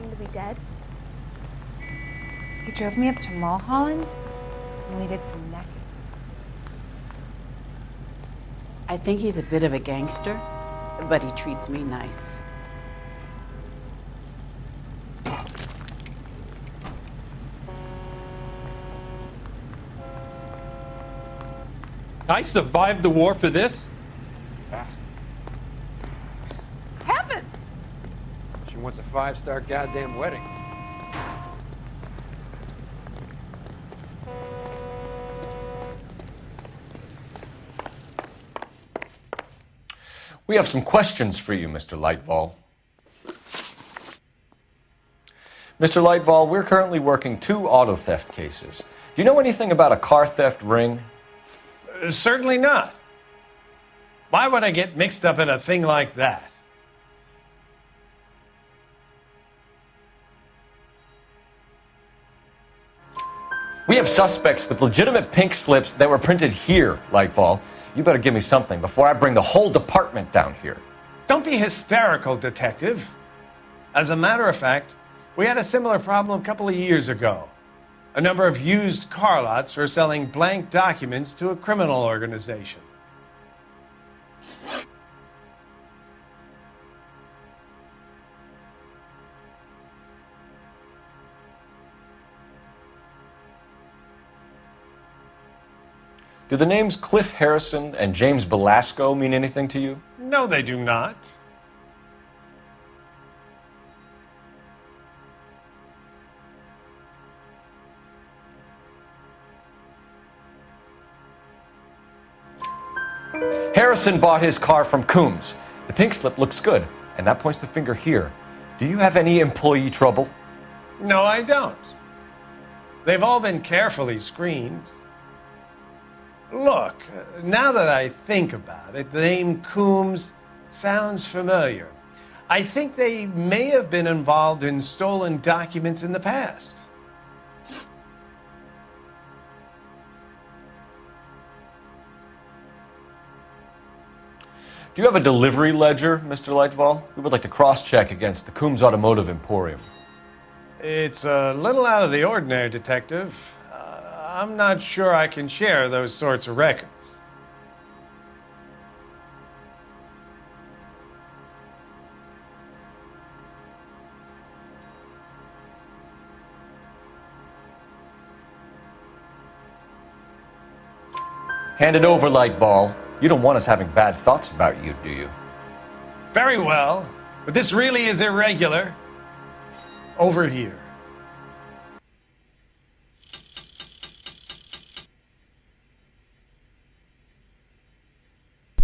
him to be dead? He drove me up to Mulholland, and we did some necking. I think he's a bit of a gangster, but he treats me nice. I survived the war for this? Heavens! She wants a 5-star goddamn wedding. We have some questions for you, Mr. Lightval. Mr. Lightval, we're currently working 2 auto theft cases. Do you know anything about a car theft ring? Certainly not. Why would I get mixed up in a thing like that? We have suspects with legitimate pink slips that were printed here, Lightval. You better give me something before I bring the whole department down here. Don't be hysterical, Detective. As a matter of fact, we had a similar problem a couple of years ago. A number of used car lots were selling blank documents to a criminal organization. Do the names Cliff Harrison and James Belasco mean anything to you? No, they do not. Harrison bought his car from Coombs. The pink slip looks good, and that points the finger here. Do you have any employee trouble? No, I don't. They've all been carefully screened. Look, now that I think about it, the name Coombs sounds familiar. I think they may have been involved in stolen documents in the past. Do you have a delivery ledger, Mr. Lightval? We would like to cross-check against the Coombs Automotive Emporium. It's a little out of the ordinary, Detective. I'm not sure I can share those sorts of records. Hand it over, Lightball. You don't want us having bad thoughts about you, do you? Very well, but this really is irregular. Over here.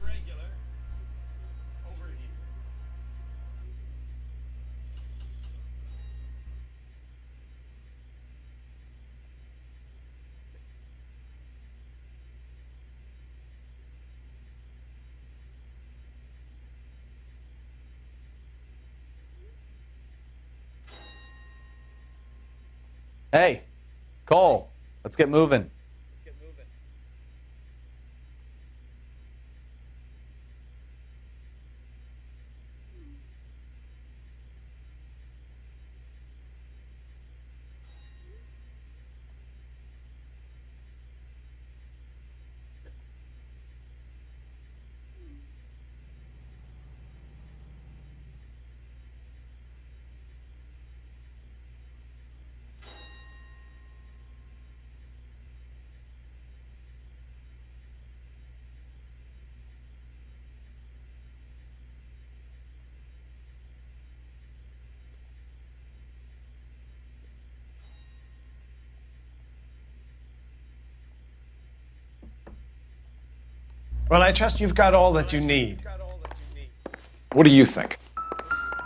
Regular. Over here. Hey, Cole, let's get moving. Well, I trust you've got all that you need. What do you think?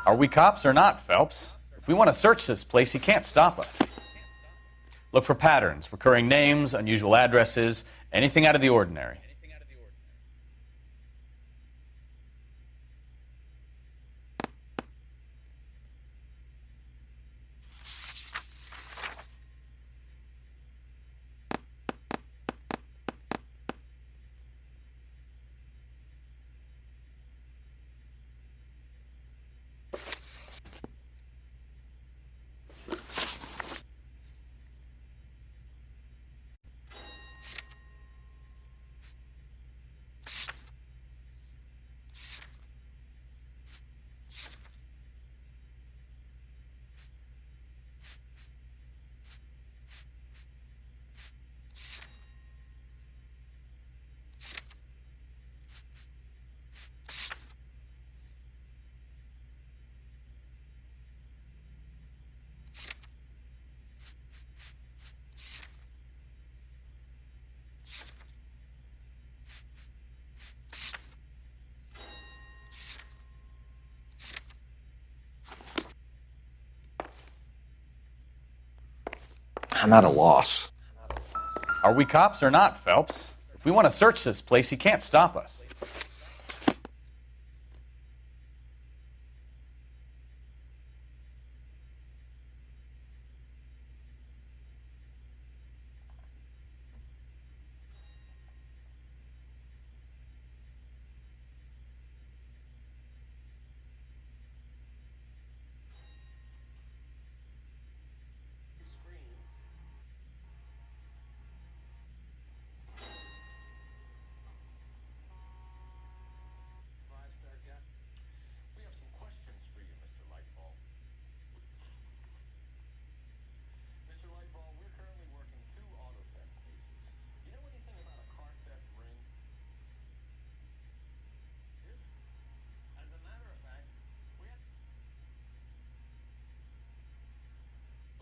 Are we cops or not, Phelps? If we want to search this place, you can't stop us. Look for patterns, recurring names, unusual addresses, anything out of the ordinary. I'm at a loss. Are we cops or not, Phelps? If we want to search this place, he can't stop us. We have some questions for you, Mr. Lightfall. Mr. Lightfall, we're currently working 2 auto theft cases. Do you know anything about a car theft ring? As a matter of fact, we had...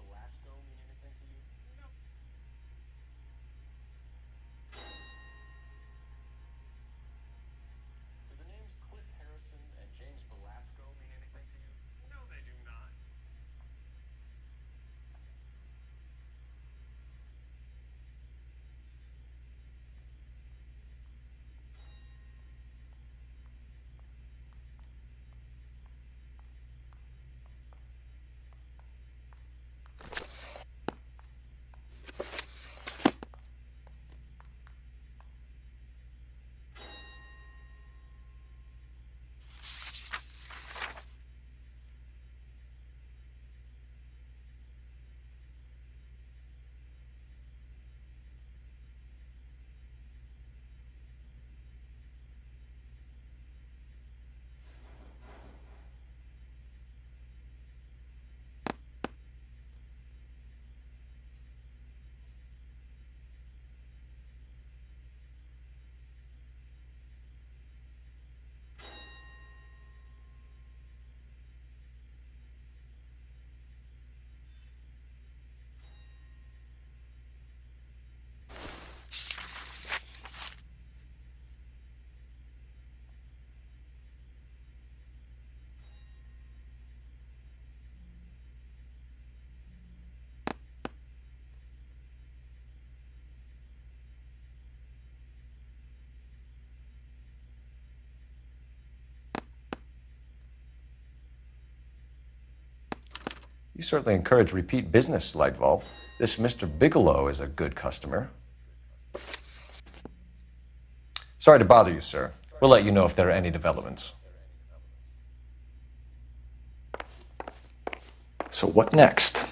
Belasco mean anything to you? No. Do the names Cliff Harrison and James Belasco mean anything to you? No, they do not. You certainly encourage repeat business, Lightfall. This Mr. Bigelow is a good customer. Sorry to bother you, sir. We'll let you know if there are any developments. So what next?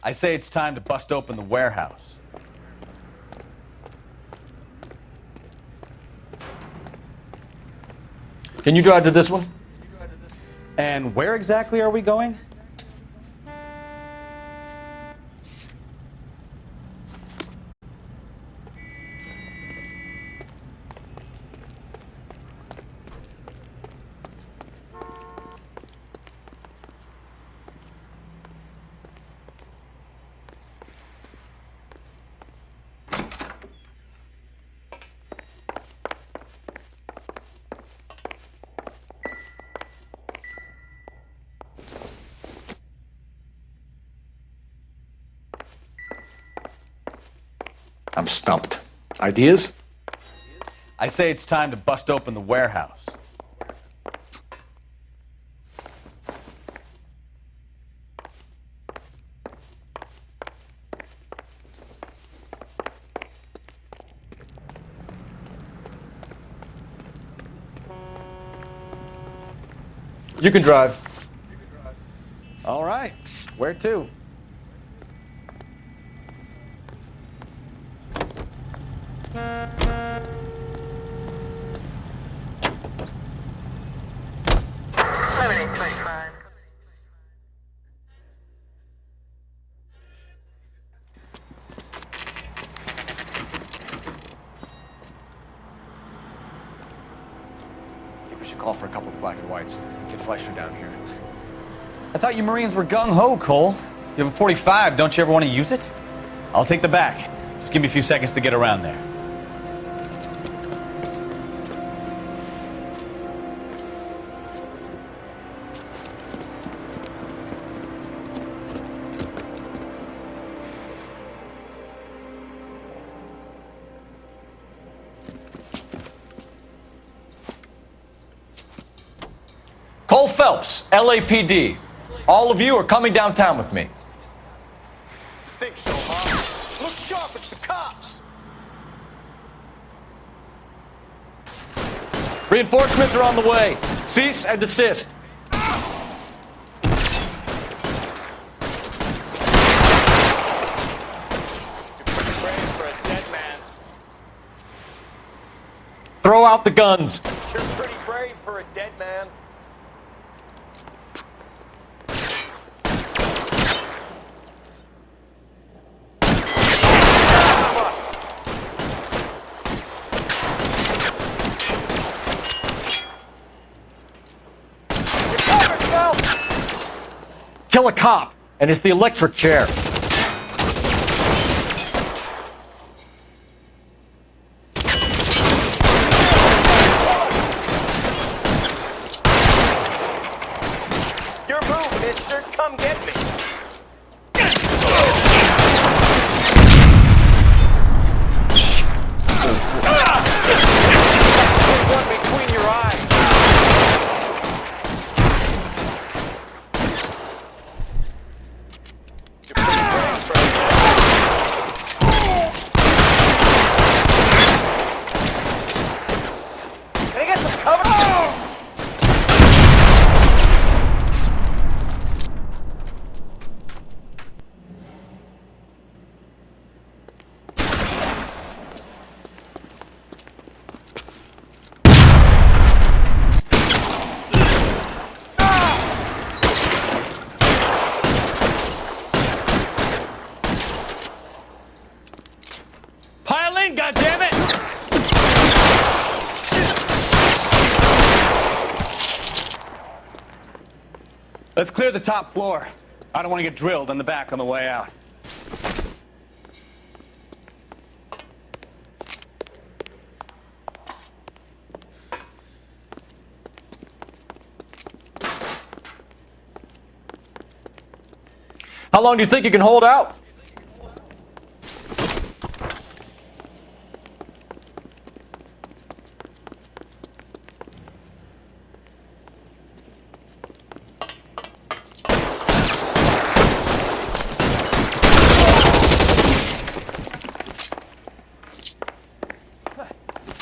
I say it's time to bust open the warehouse. Can you drive to this one? And where exactly are we going? I'm stumped. Ideas? I say it's time to bust open the warehouse. You can drive. All right. Where to? I think we should call for a couple of black and whites. Get Fleischer down here. I thought you Marines were gung-ho, Cole. You have a 45. Don't you ever want to use it? I'll take the back. Just give me a few seconds to get around there. Phelps, LAPD. All of you are coming downtown with me. Think so, huh? Look sharp, it's the cops! Reinforcements are on the way. Cease and desist. Throw out the guns. You're pretty brave for a dead man. Kill a cop, and it's the electric chair. Your move, mister. Come get me. One between your eyes. You're pretty brave for a Can I get some cover? Pile in, goddammit! Let's clear the top floor. I don't want to get drilled in the back on the way out. How long do you think you can hold out?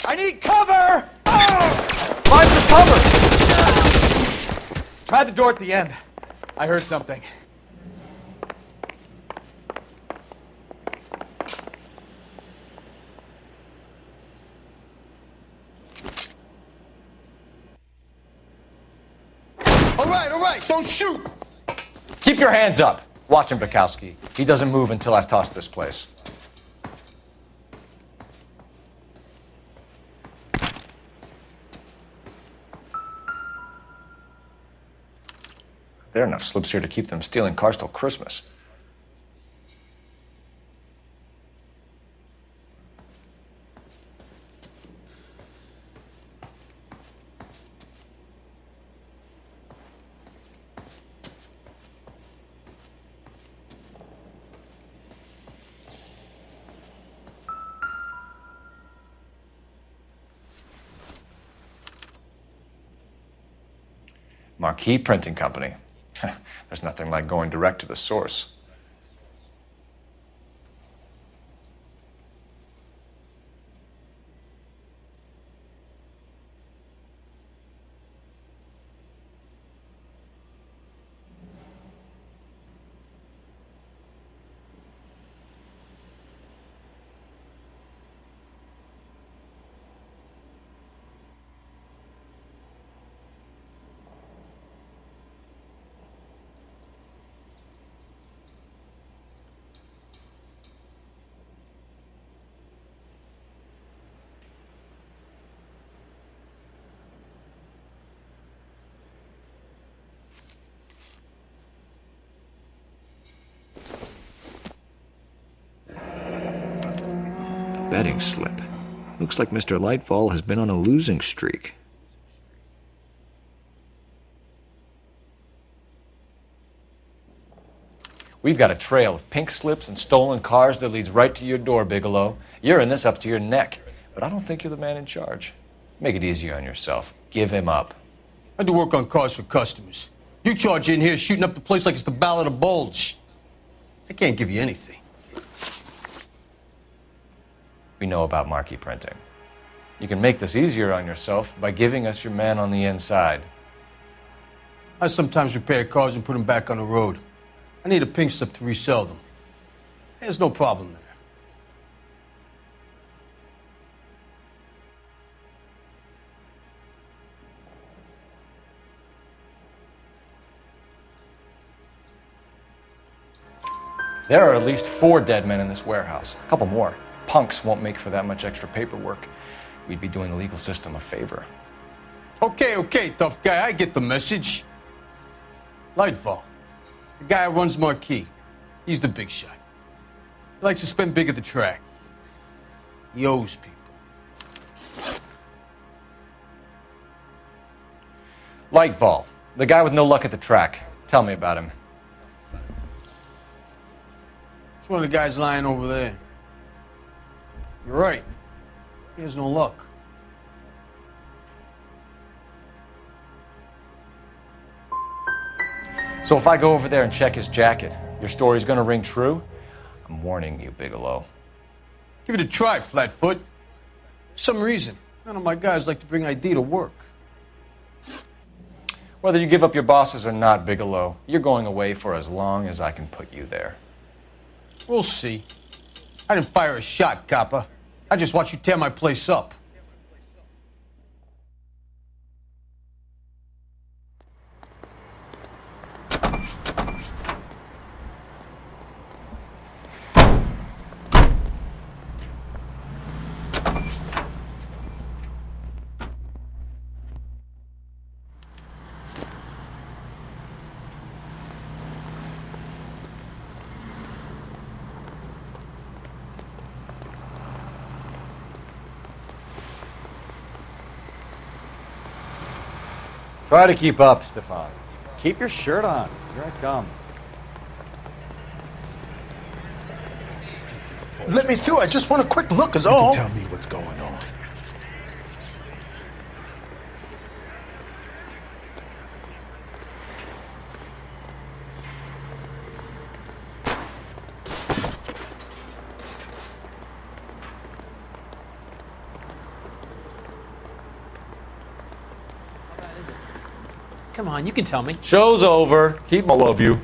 I need cover! Find the cover! Try the door at the end. I heard something. All right, don't shoot! Keep your hands up. Watch him, Bukowski. He doesn't move until I've tossed this place. There are enough slips here to keep them stealing cars till Christmas. Marquee Printing Company. There's nothing like going direct to the source. Betting slip. Looks like Mr. Lightfall has been on a losing streak. We've got a trail of pink slips and stolen cars that leads right to your door, Bigelow. You're in this up to your neck, but I don't think you're the man in charge. Make it easy on yourself. Give him up. I do work on cars for customers. You charge in here shooting up the place like it's the Ballad of Bulge. I can't give you anything. We know about marquee printing. You can make this easier on yourself by giving us your man on the inside. I sometimes repair cars and put them back on the road. I need a pink slip to resell them. There's no problem there. There are at least 4 dead men in this warehouse. A couple more. Punks won't make for that much extra paperwork. We'd be doing the legal system a favor. Okay, tough guy, I get the message. Lightfall, the guy who runs Marquee. He's the big shot. He likes to spend big at the track. He owes people. Lightfall, the guy with no luck at the track. Tell me about him. It's one of the guys lying over there. You're right. He has no luck. So if I go over there and check his jacket, your story's gonna ring true? I'm warning you, Bigelow. Give it a try, Flatfoot. For some reason, none of my guys like to bring ID to work. Whether you give up your bosses or not, Bigelow, you're going away for as long as I can put you there. We'll see. I didn't fire a shot, copper. I just watched you tear my place up. Try to keep up, Stefan. Keep your shirt on. Here I come. Let me through. I just want a quick look, is all. Tell me what's going on. Come on, you can tell me. Show's over. Keep my love you.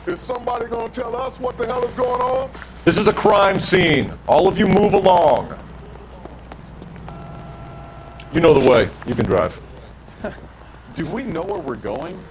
Is somebody gonna tell us what the hell is going on? This is a crime scene. All of you move along. You know the way. You can drive. Do we know where we're going?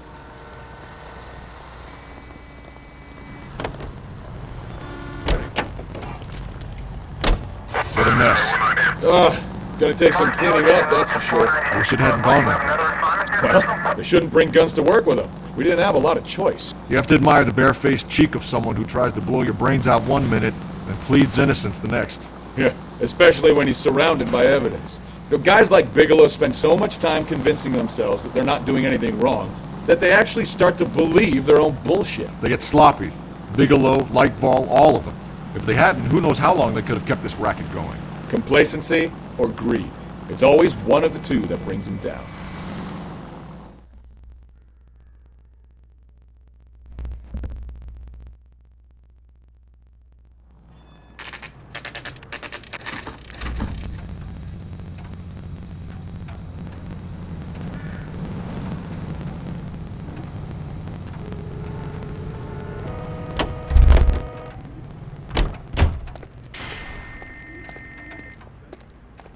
What a mess. Gonna take some cleaning up, that's for sure. Wish it hadn't gone that way. Well, they shouldn't bring guns to work with them. We didn't have a lot of choice. You have to admire the barefaced cheek of someone who tries to blow your brains out one minute and pleads innocence the next. Yeah, especially when he's surrounded by evidence. You know, guys like Bigelow spend so much time convincing themselves that they're not doing anything wrong that they actually start to believe their own bullshit. They get sloppy. Bigelow, Lightfall, all of them. If they hadn't, who knows how long they could have kept this racket going. Complacency or greed. It's always one of the two that brings them down.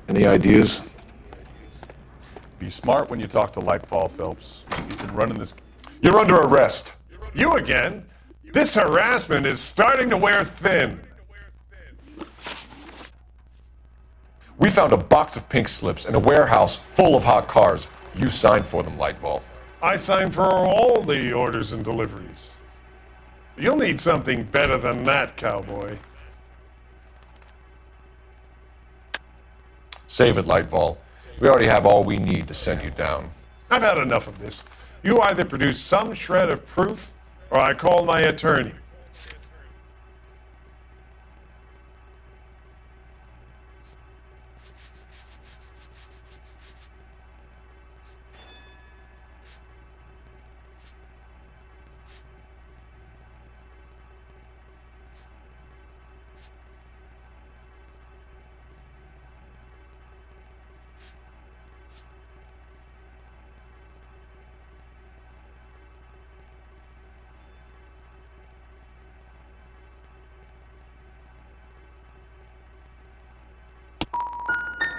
Any ideas? Be smart when you talk to Lightfall, Phelps. You've been running this... You're under arrest. You again? This harassment is starting to wear thin. We found a box of pink slips in a warehouse full of hot cars. You signed for them, Lightball. I signed for all the orders and deliveries. You'll need something better than that, cowboy. Save it, Lightball. We already have all we need to send you down. I've had enough of this. You either produce some shred of proof, or I call my attorney.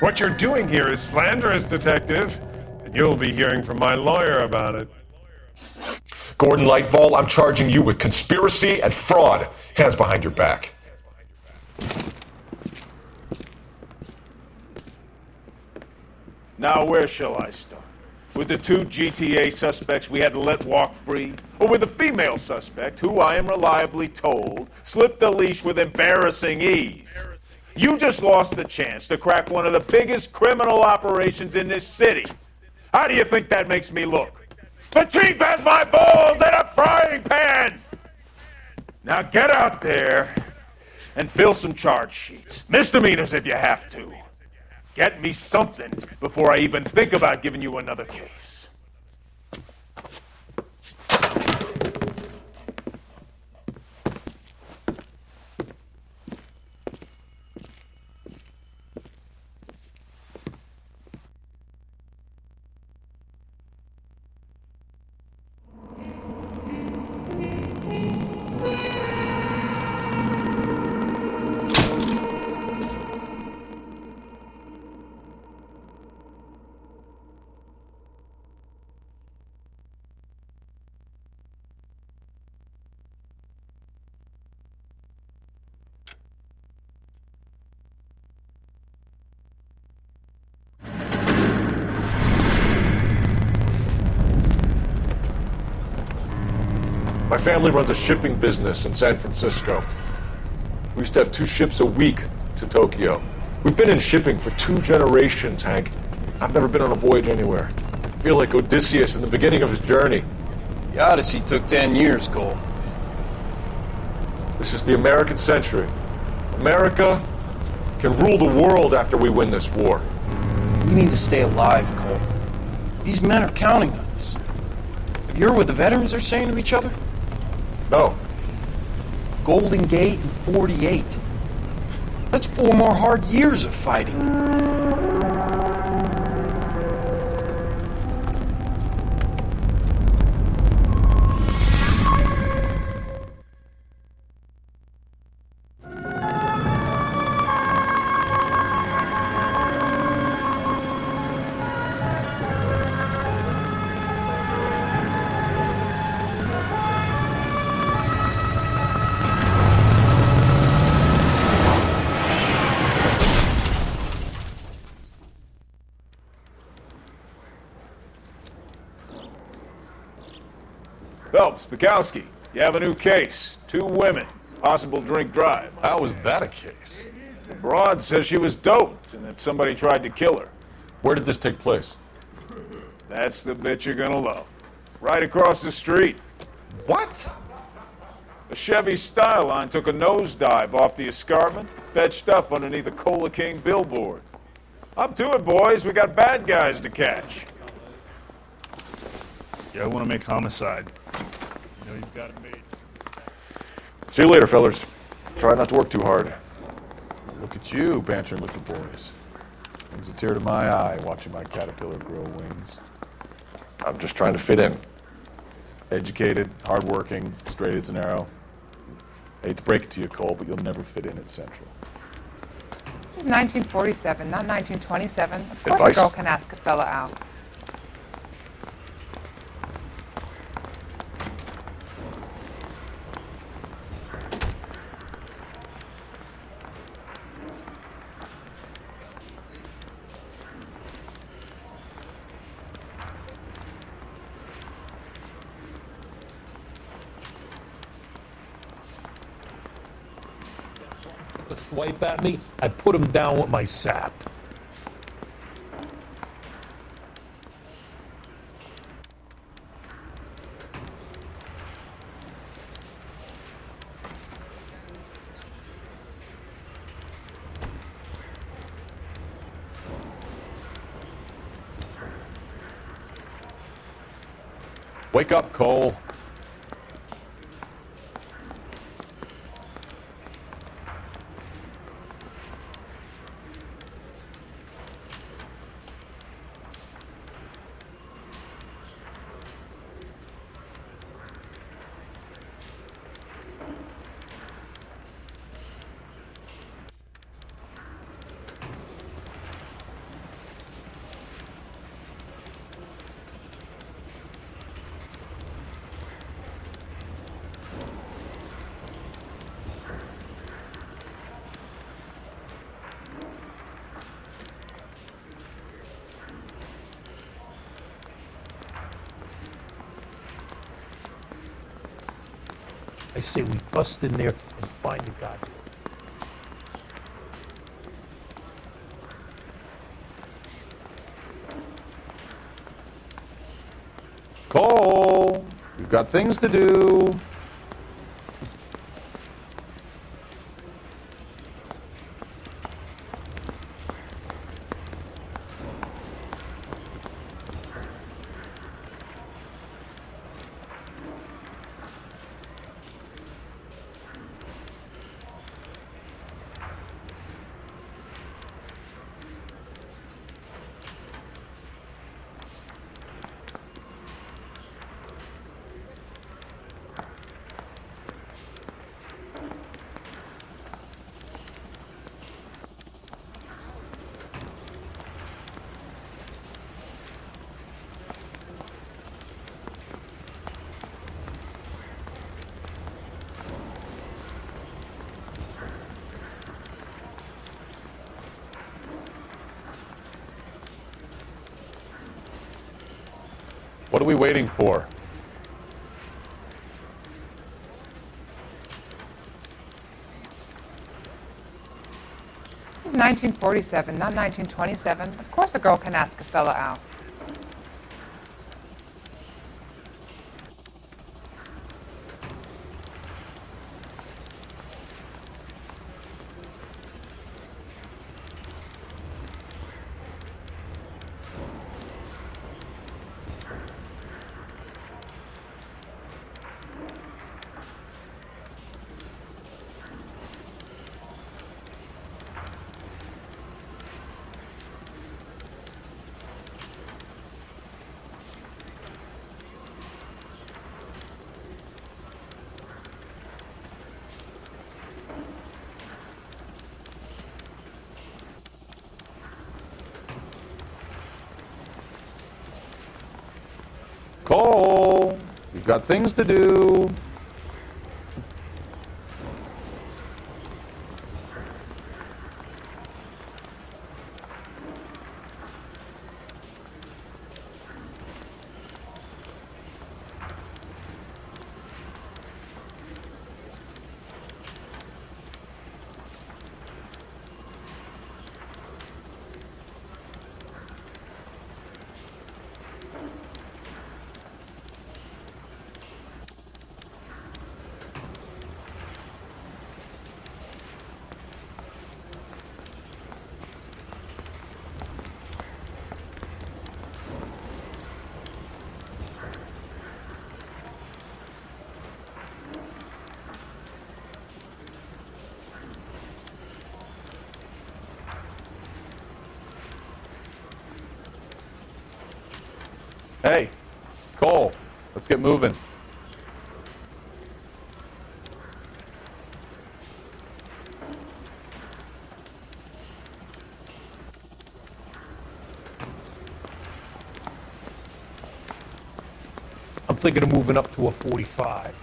What you're doing here is slanderous, Detective, and you'll be hearing from my lawyer about it. Gordon Lightfall, I'm charging you with conspiracy and fraud. Hands behind your back. Now, where shall I start? With the 2 GTA suspects we had to let walk free? Or with the female suspect, who I am reliably told slipped the leash with embarrassing ease? You just lost the chance to crack one of the biggest criminal operations in this city. How do you think that makes me look? The chief has my balls in a frying pan! Now get out there and fill some charge sheets. Misdemeanors if you have to. Get me something before I even think about giving you another case. My family runs a shipping business in San Francisco. We used to have 2 ships a week to Tokyo. We've been in shipping for 2 generations, Hank. I've never been on a voyage anywhere. I feel like Odysseus in the beginning of his journey. The Odyssey took 10 years, Cole. This is the American century. America can rule the world after we win this war. We need to stay alive, Cole. These men are counting on us. Have you heard what the veterans are saying to each other? No. Golden Gate and 48. That's 4 more hard years of fighting. Phelps, Bukowski, you have a new case. 2 women, possible drink drive. How was that a case? The broad says she was doped and that somebody tried to kill her. Where did this take place? That's the bit you're gonna love. Right across the street. What? A Chevy Styline took a nosedive off the escarpment, fetched up underneath a Cola King billboard. Up to it, boys. We got bad guys to catch. Yeah, I want to make homicide. You know you've got it made. See you later, fellas. Try not to work too hard. Look at you bantering with the boys. Brings a tear to my eye watching my caterpillar grow wings. I'm just trying to fit in. Educated, hardworking, straight as an arrow. Hate to break it to you, Cole, but you'll never fit in at Central. This is 1947, not 1927. Of course Advice? a girl can ask a fella out. Swipe at me, I put him down with my sap. Wake up, Cole. I say we bust in there and find the guy. Cole, we've got things to do. What are we waiting for? This is 1947, not 1927. Of course a girl can ask a fella out. Cole, we've got things to do. Hey, Cole, let's get moving. I'm thinking of moving up to a 45.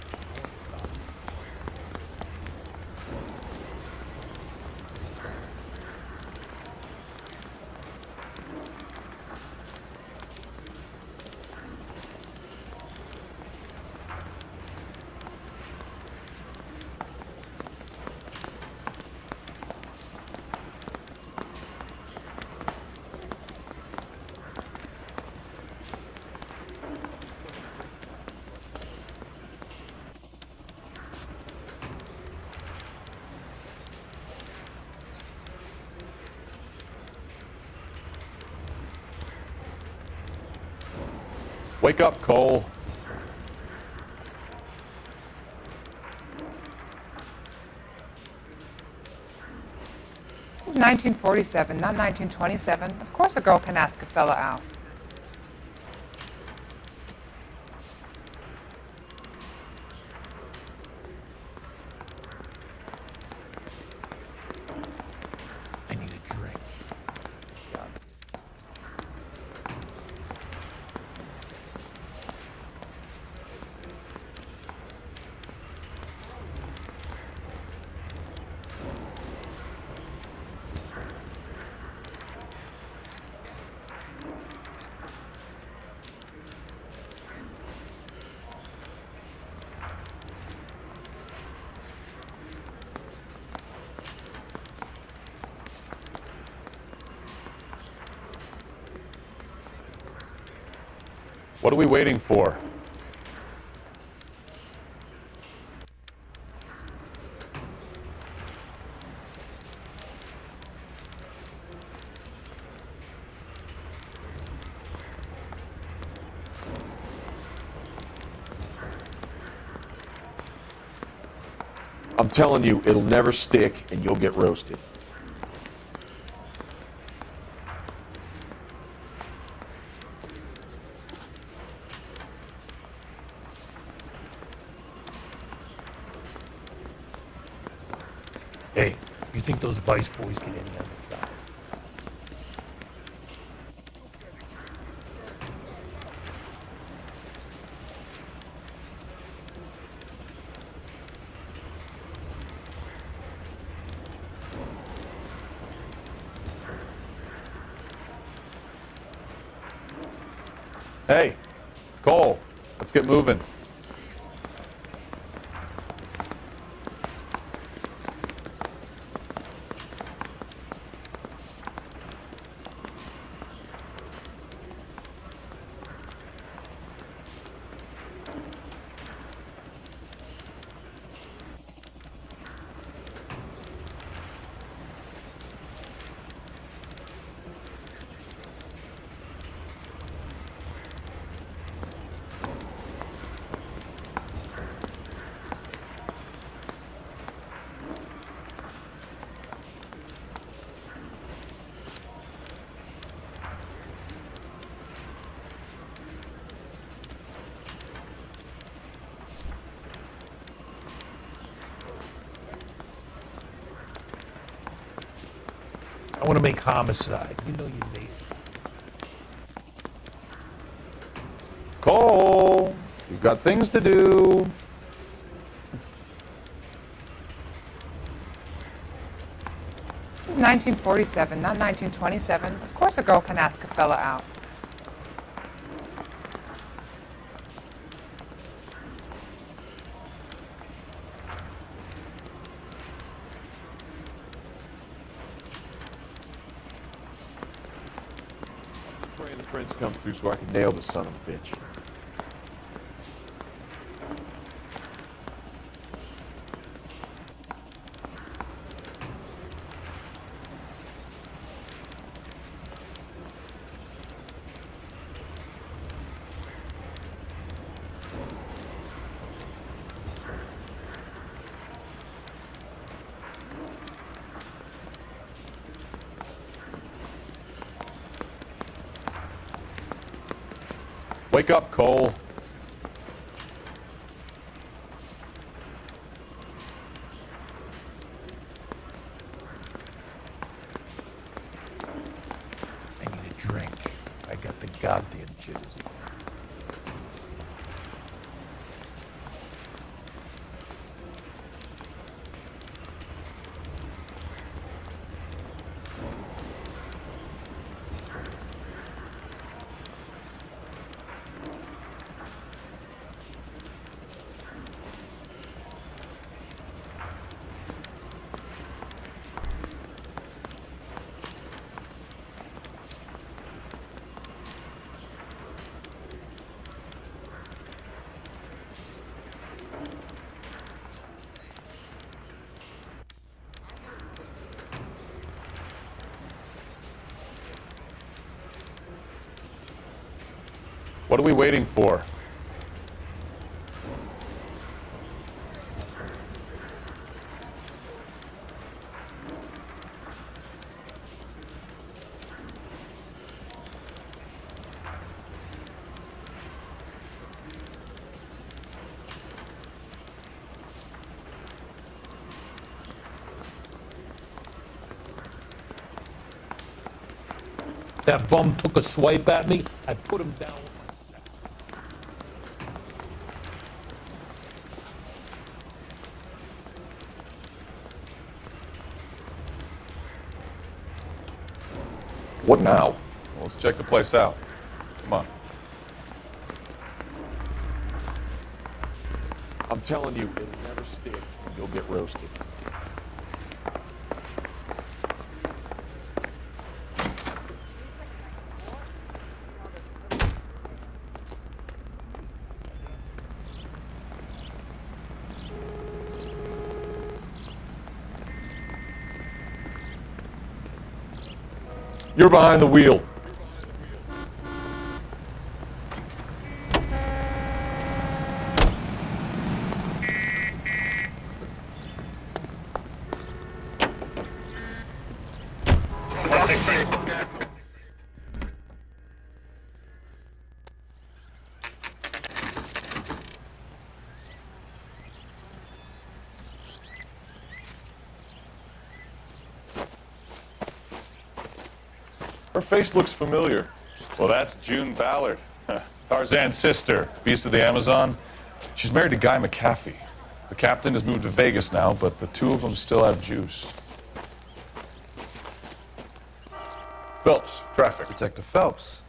Wake up, Cole. This is 1947, not 1927. Of course a girl can ask a fella out. I need a drink. What are we waiting for? I'm telling you, it'll never stick and you'll get roasted. Hey, you think those Vice boys get any on the side? Hey, Cole, let's get moving. I want to make homicide. You know you made it. Cole, you've got things to do. This is 1947, not 1927. Of course a girl can ask a fella out. Praying the prince come through so I can nail the son of a bitch. Wake up, Cole. I need a drink. I got the goddamn jitters. What are we waiting for? that bum took a swipe at me, I put him down with my sack. What now? Well, let's check the place out. Come on. I'm telling you, it'll never stick. You'll get roasted. You're behind the wheel. Her face looks familiar. Well, that's June Ballard, Tarzan's sister, beast of the Amazon. She's married to Guy McAfee. The captain has moved to Vegas now, but the two of them still have juice. Phelps, traffic. Detective Phelps.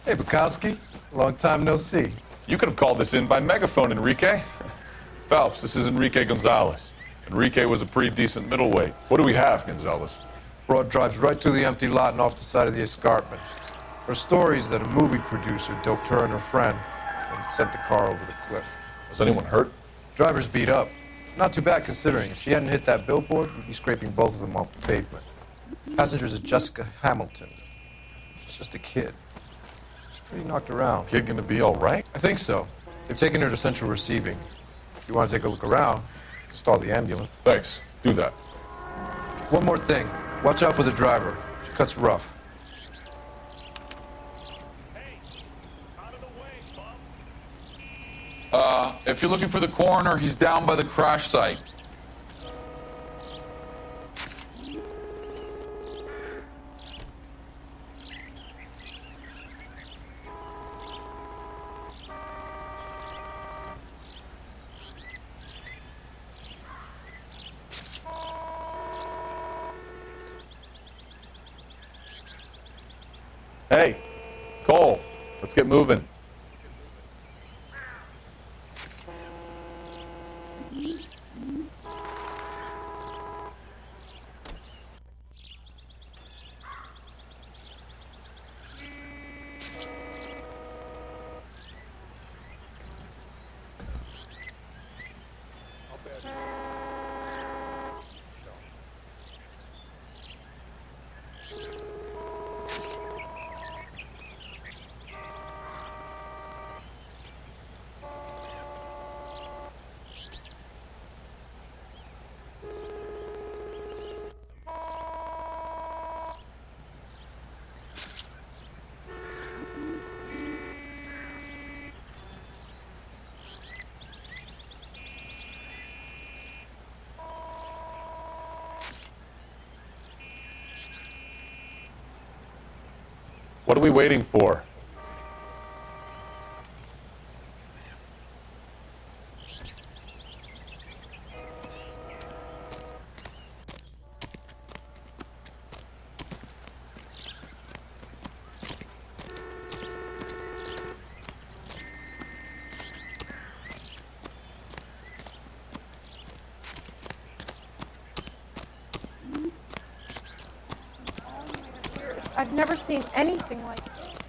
Hey, Bukowski. Long time no see. You could have called this in by megaphone, Enrique. Phelps, this is Enrique Gonzalez. Enrique was a pretty decent middleweight. What do we have, Gonzalez? Broad drives right through the empty lot and off the side of the escarpment. Her story is that a movie producer doped her and her friend and sent the car over the cliff. Was anyone hurt? Driver's beat up. Not too bad considering. If she hadn't hit that billboard, we'd be scraping both of them off the pavement. Passengers are Jessica Hamilton. She's just a kid. She's pretty knocked around. Kid gonna be all right? I think so. They've taken her to central receiving. If you want to take a look around, stall the ambulance. Thanks. Do that. One more thing. Watch out for the driver. She cuts rough. If you're looking for the coroner, he's down by the crash site. Hey, Cole, let's get moving. What are we waiting for? I've never seen anything like this.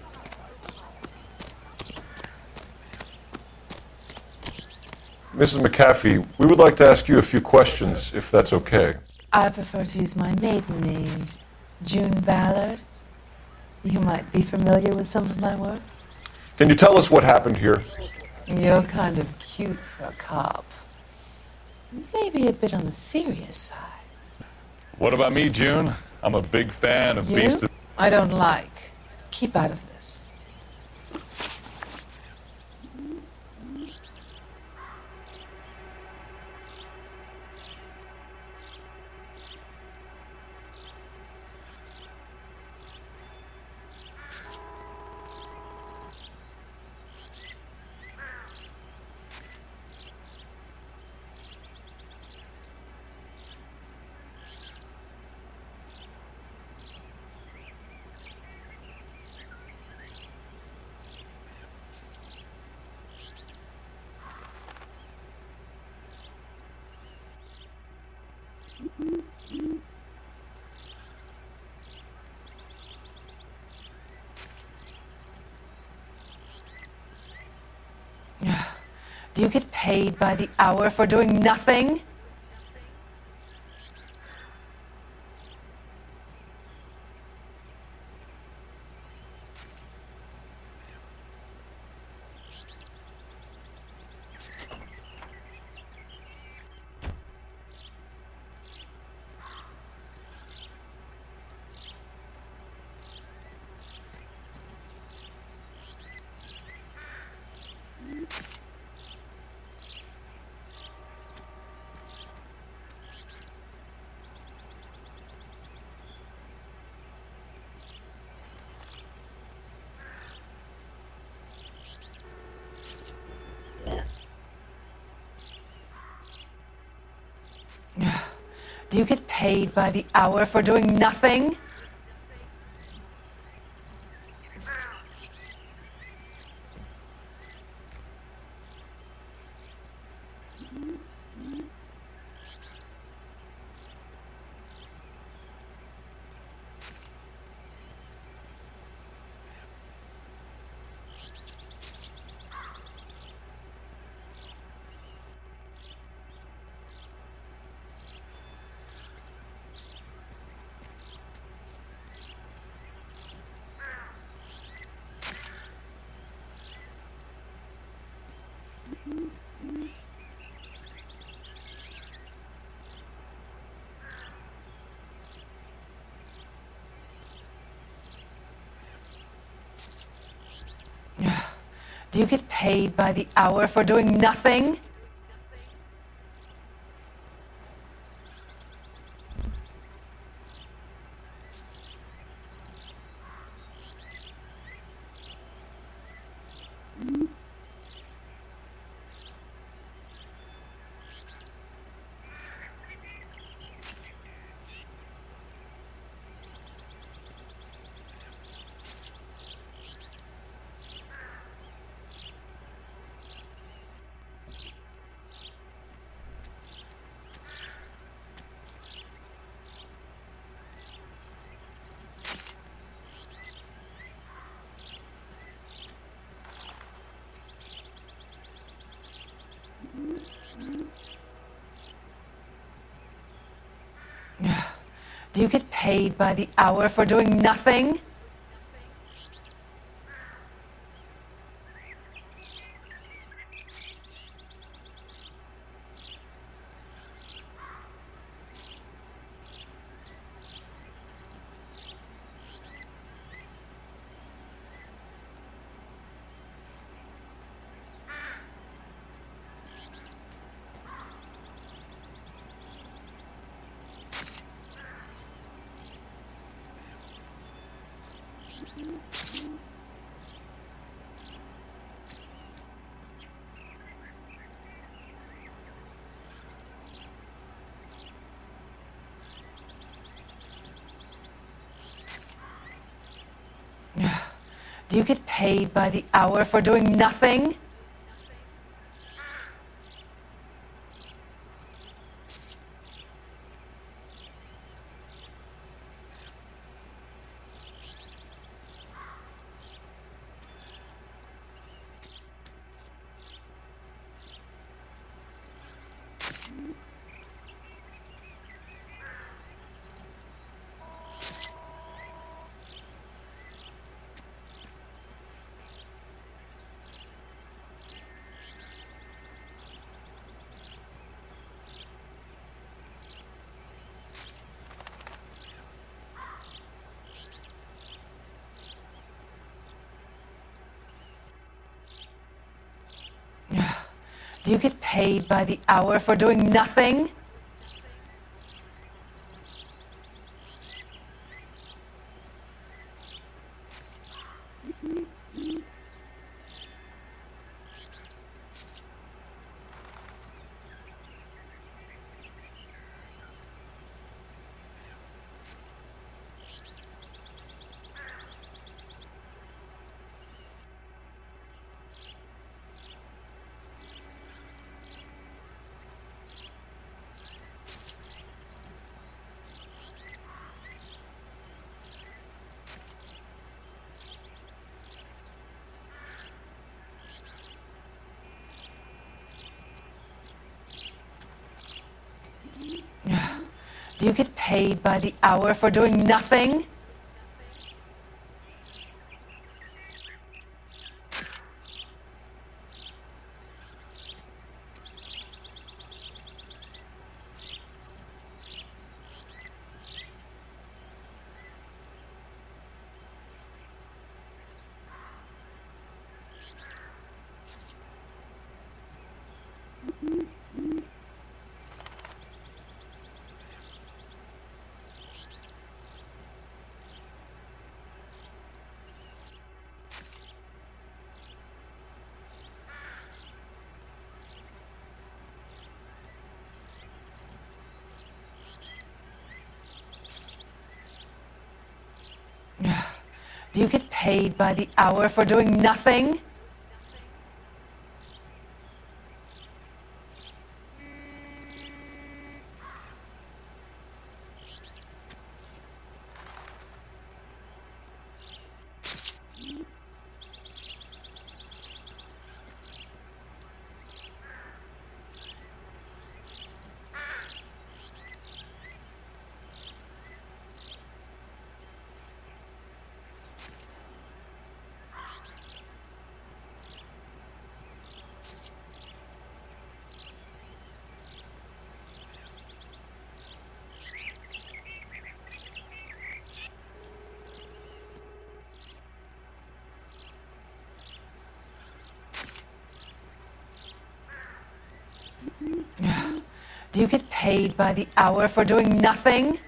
Mrs. McAfee, we would like to ask you a few questions, if that's okay. I prefer to use my maiden name, June Ballard. You might be familiar with some of my work. Can you tell us what happened here? You're kind of cute for a cop. Maybe a bit on the serious side. What about me, June? I'm a big fan of You? Beast of... I don't like. Keep out of this. Do you get paid by the hour for doing nothing? Do you get paid by the hour for doing nothing? Do you get paid by the hour for doing nothing? Do you get paid by the hour for doing nothing? Do you get paid by the hour for doing nothing? Do you get paid by the hour for doing nothing? Do you get paid by the hour for doing nothing? Do you get paid by the hour for doing nothing? Do you get paid by the hour for doing nothing?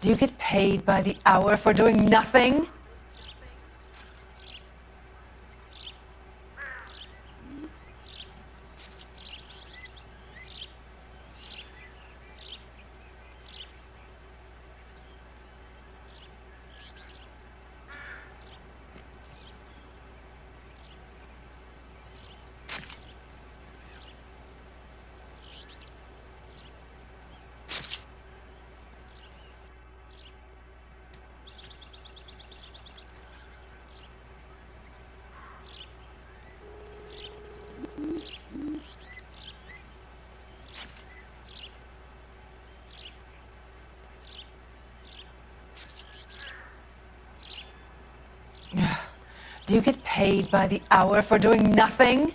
Do you get paid by the hour for doing nothing? Do you get paid by the hour for doing nothing?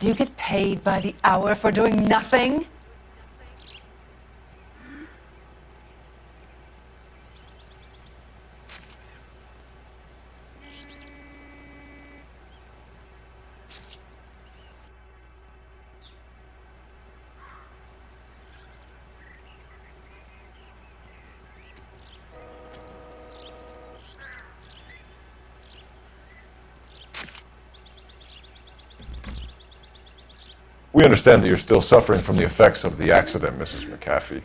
Do you get paid by the hour for doing nothing? We understand that you're still suffering from the effects of the accident, Mrs. McAfee.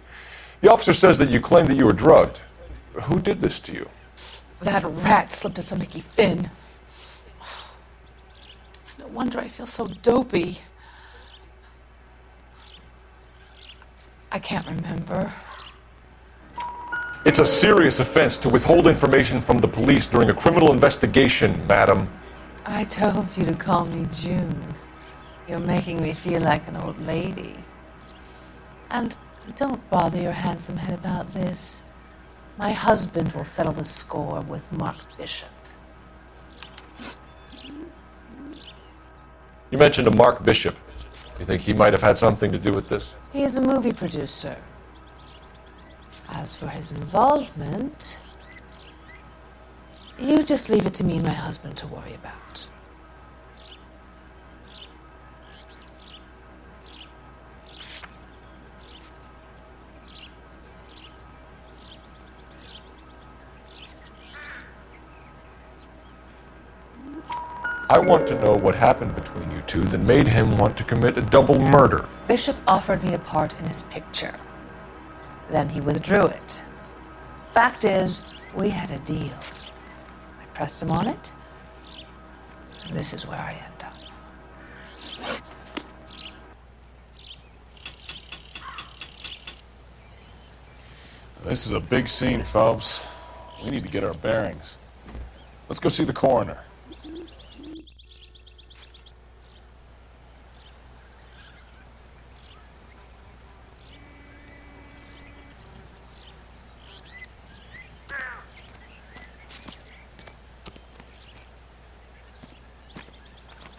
The officer says that you claimed that you were drugged. Who did this to you? That rat slipped us a Mickey Finn. It's no wonder I feel so dopey. I can't remember. It's a serious offense to withhold information from the police during a criminal investigation, madam. I told you to call me June. You're making me feel like an old lady. And don't bother your handsome head about this. My husband will settle the score with Mark Bishop. You mentioned a Mark Bishop. You think he might have had something to do with this? He is a movie producer. As for his involvement, you just leave it to me and my husband to worry about. I want to know what happened between you two that made him want to commit a double murder. Bishop offered me a part in his picture. Then he withdrew it. Fact is, we had a deal. I pressed him on it, and this is where I end up. This is a big scene, Phelps. We need to get our bearings. Let's go see the coroner.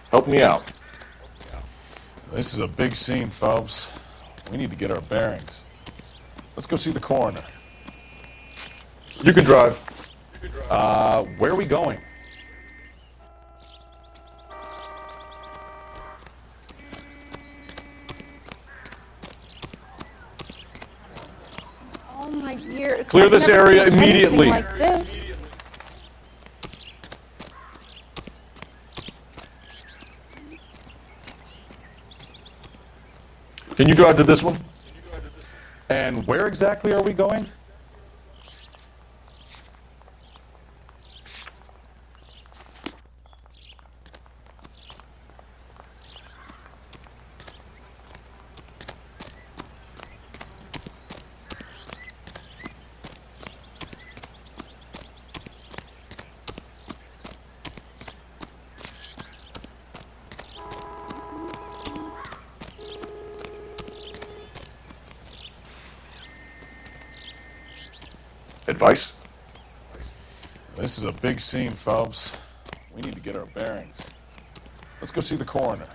Help me out. This is a big scene, Phelps. We need to get our bearings. Let's go see the coroner. You can drive. Where are we going? All my years. Clear I've this never area seen anything immediately. like this. Can you drive to this one? And where exactly are we going? Advice? This is a big scene, Phelps. We need to get our bearings. Let's go see the coroner.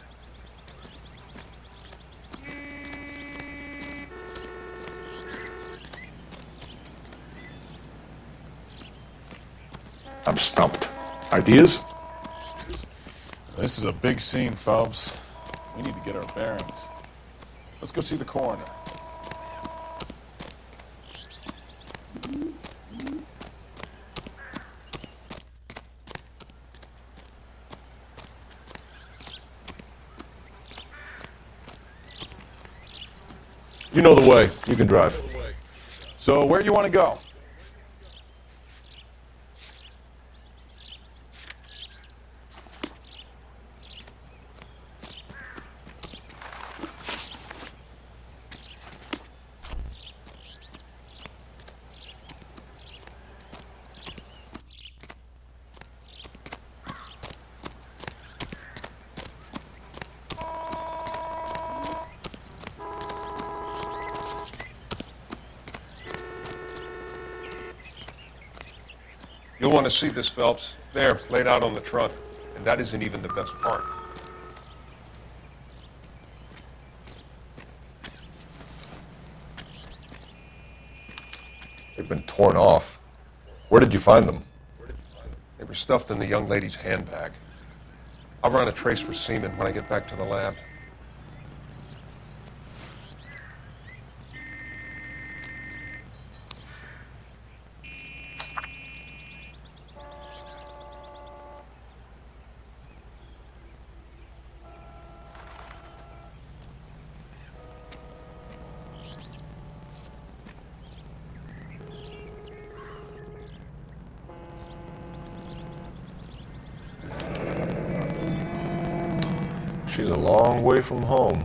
I'm stumped. Ideas? This is a big scene, Phelps. We need to get our bearings. Let's go see the coroner. You know the way. You can drive. So, where do you want to go? You'll want to see this, Phelps. There, laid out on the trunk. And that isn't even the best part. They've been torn off. Where did you find them? They were stuffed in the young lady's handbag. I'll run a trace for semen when I get back to the lab. She's a long way from home.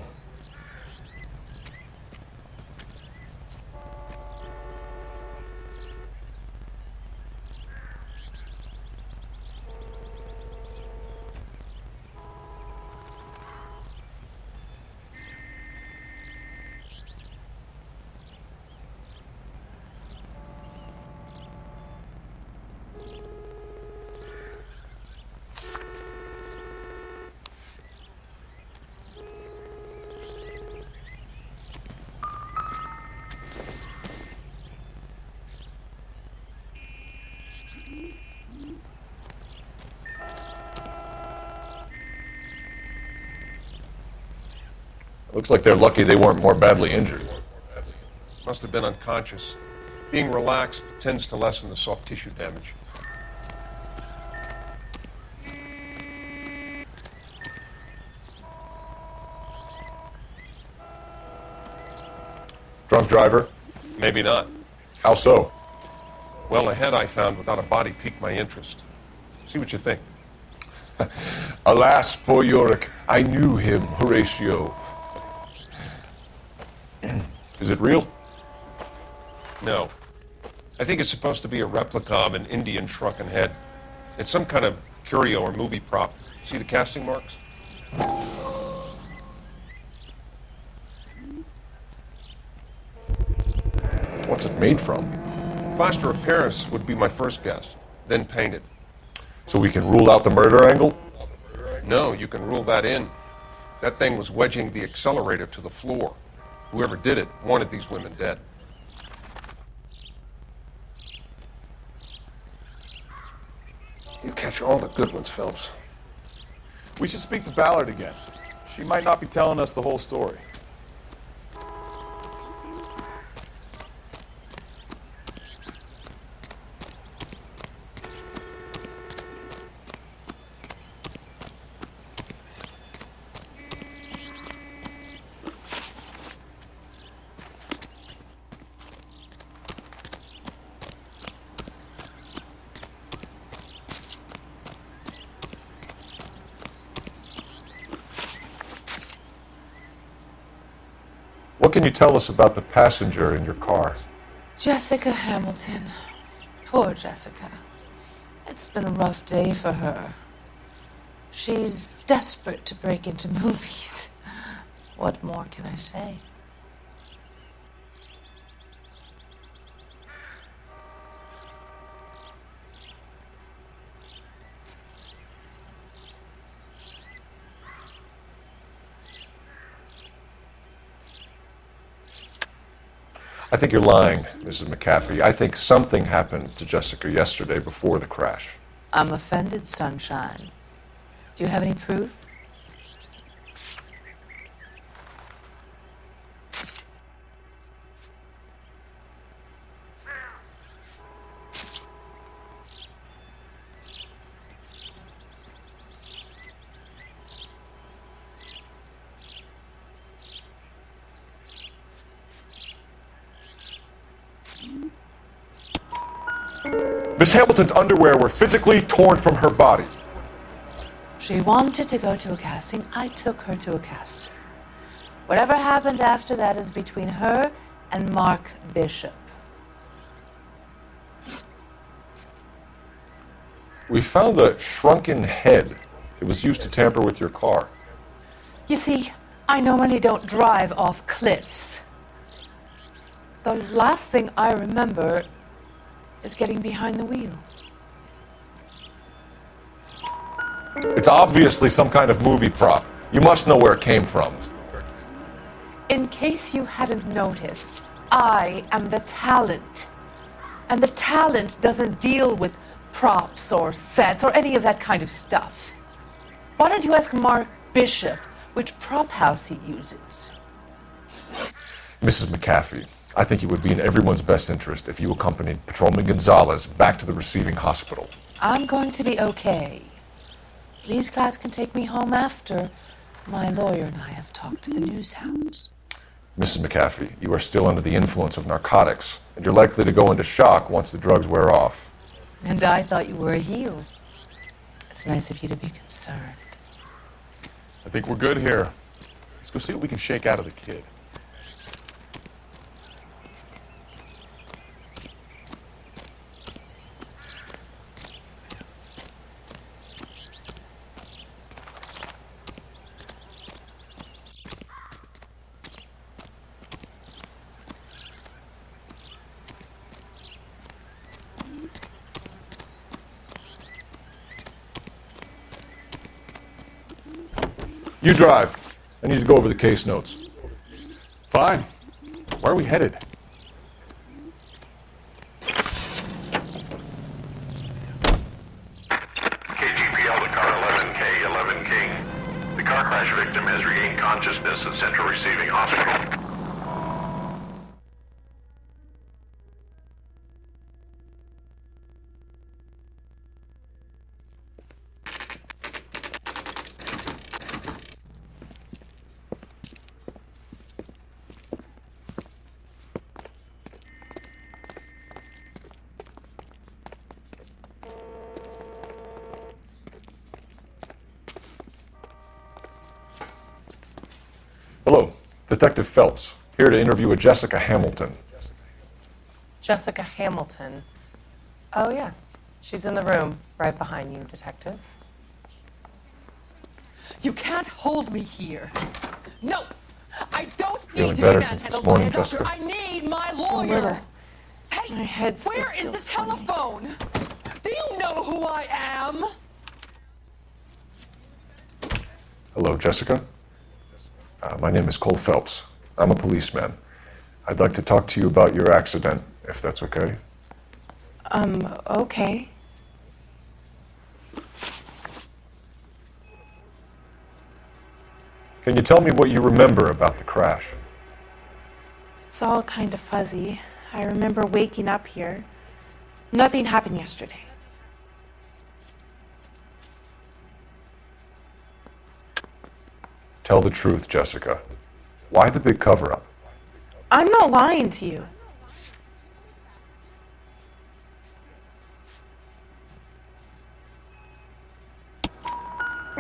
Looks like they're lucky they weren't more badly injured. Must have been unconscious. Being relaxed tends to lessen the soft tissue damage. Drunk driver? Maybe not. How so? Well, a head I found without a body piqued my interest. See what you think. Alas, poor Yorick, I knew him, Horatio. Is it real? No. I think it's supposed to be a replica of an Indian shrunken head. It's some kind of curio or movie prop. See the casting marks? What's it made from? Plaster of Paris would be my first guess, then painted. So we can rule out the murder angle? No, you can rule that in. That thing was wedging the accelerator to the floor. Whoever did it wanted these women dead. You catch all the good ones, Phelps. We should speak to Ballard again. She might not be telling us the whole story. What can you tell us about the passenger in your car? Jessica Hamilton. Poor Jessica. It's been a rough day for her. She's desperate to break into movies. What more can I say? I think you're lying, Mrs. McAfee. I think something happened to Jessica yesterday before the crash. I'm offended, Sunshine. Do you have any proof? Miss Hamilton's underwear were physically torn from her body. She wanted to go to a casting. I took her to a casting. Whatever happened after that is between her and Mark Bishop. We found a shrunken head. It was used to tamper with your car. You see, I normally don't drive off cliffs. The last thing I remember is getting behind the wheel. It's obviously some kind of movie prop. You must know where it came from. In case you hadn't noticed, I am the talent. And the talent doesn't deal with props or sets or any of that kind of stuff. Why don't you ask Mark Bishop which prop house he uses? Mrs. McAfee, I think it would be in everyone's best interest if you accompanied Patrolman Gonzalez back to the receiving hospital. I'm going to be okay. These guys can take me home after. My lawyer and I have talked to the news hounds. Mrs. McAfee, you are still under the influence of narcotics, and you're likely to go into shock once the drugs wear off. And I thought you were a heel. It's nice of you to be concerned. I think we're good here. Let's go see what we can shake out of the kid. You drive. I need to go over the case notes. Fine. Where are we headed? KGPL to car 11K, 11 King. The car crash victim has regained consciousness at Central Receiving Hospital. Hello, Detective Phelps, here to interview a Jessica Hamilton. Jessica Hamilton. Oh, yes. She's in the room right behind you, Detective. You can't hold me here. No! I don't Feeling need to better be since this manhandled by a morning, doctor. Jessica? I need my A lawyer. little. Hey, My head still where is the feels funny. telephone? Do you know who I am? Hello, Jessica. My name is Cole Phelps. I'm a policeman. I'd like to talk to you about your accident, if that's okay. Okay. Can you tell me what you remember about the crash? It's all kind of fuzzy. I remember waking up here. Nothing happened yesterday. Tell the truth, Jessica. Why the big cover-up? I'm not lying to you.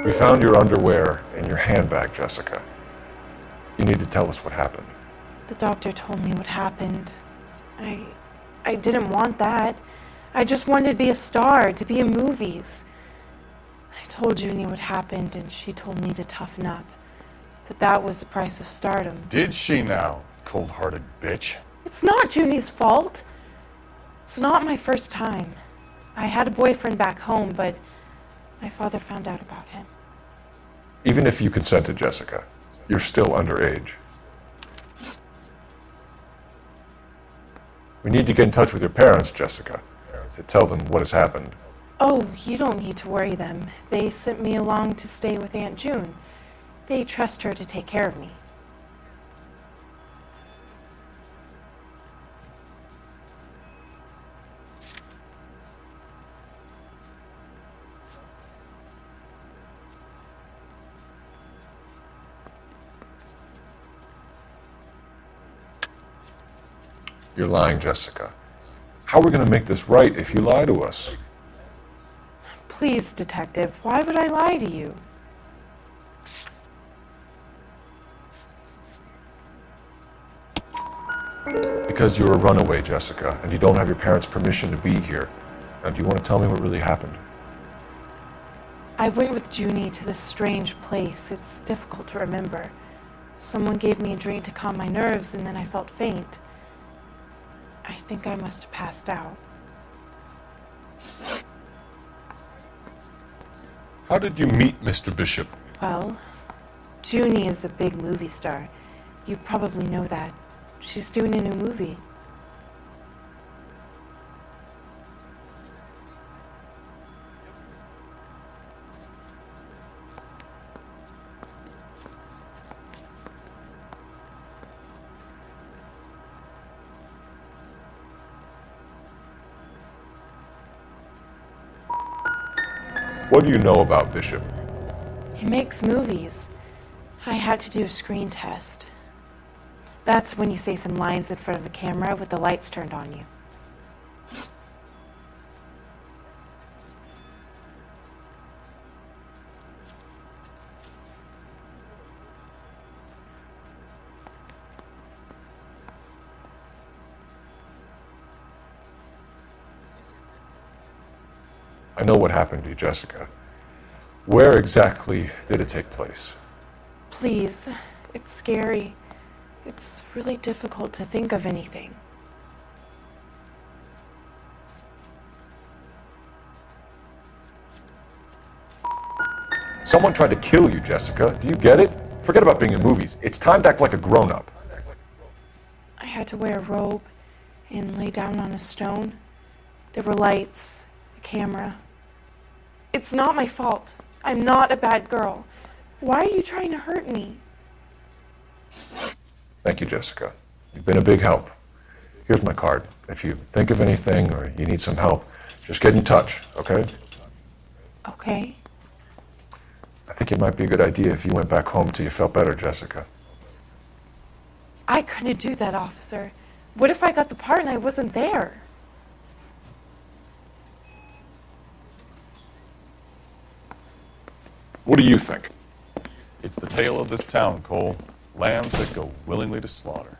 We found your underwear in your handbag, Jessica. You need to tell us what happened. The doctor told me what happened. I didn't want that. I just wanted to be a star, to be in movies. I told Junie what happened, and she told me to toughen up. That was the price of stardom. Did she now, cold-hearted bitch? It's not Junie's fault. It's not my first time. I had a boyfriend back home, but my father found out about him. Even if you consented, Jessica, you're still underage. We need to get in touch with your parents, Jessica, to tell them what has happened. Oh, you don't need to worry them. They sent me along to stay with Aunt June. They trust her to take care of me. You're lying, Jessica. How are we going to make this right if you lie to us? Please, Detective, why would I lie to you? Because you're a runaway, Jessica, and you don't have your parents' permission to be here. Now, do you want to tell me what really happened? I went with Junie to this strange place. It's difficult to remember. Someone gave me a drink to calm my nerves, and then I felt faint. I think I must have passed out. How did you meet Mr. Bishop? Well, Junie is a big movie star. You probably know that. She's doing a new movie. What do you know about Bishop? He makes movies. I had to do a screen test. That's when you say some lines in front of the camera with the lights turned on you. I know what happened to you, Jessica. Where exactly did it take place? Please, it's scary. It's really difficult to think of anything. Someone tried to kill you, Jessica. Do you get it? Forget about being in movies. It's time to act like a grown-up. I had to wear a robe and lay down on a stone. There were lights, a camera. It's not my fault. I'm not a bad girl. Why are you trying to hurt me? Thank you, Jessica. You've been a big help. Here's my card. If you think of anything or you need some help, just get in touch, okay? Okay. I think it might be a good idea if you went back home till you felt better, Jessica. I couldn't do that, officer. What if I got the part and I wasn't there? What do you think? It's the tale of this town, Cole. Lambs that go willingly to slaughter.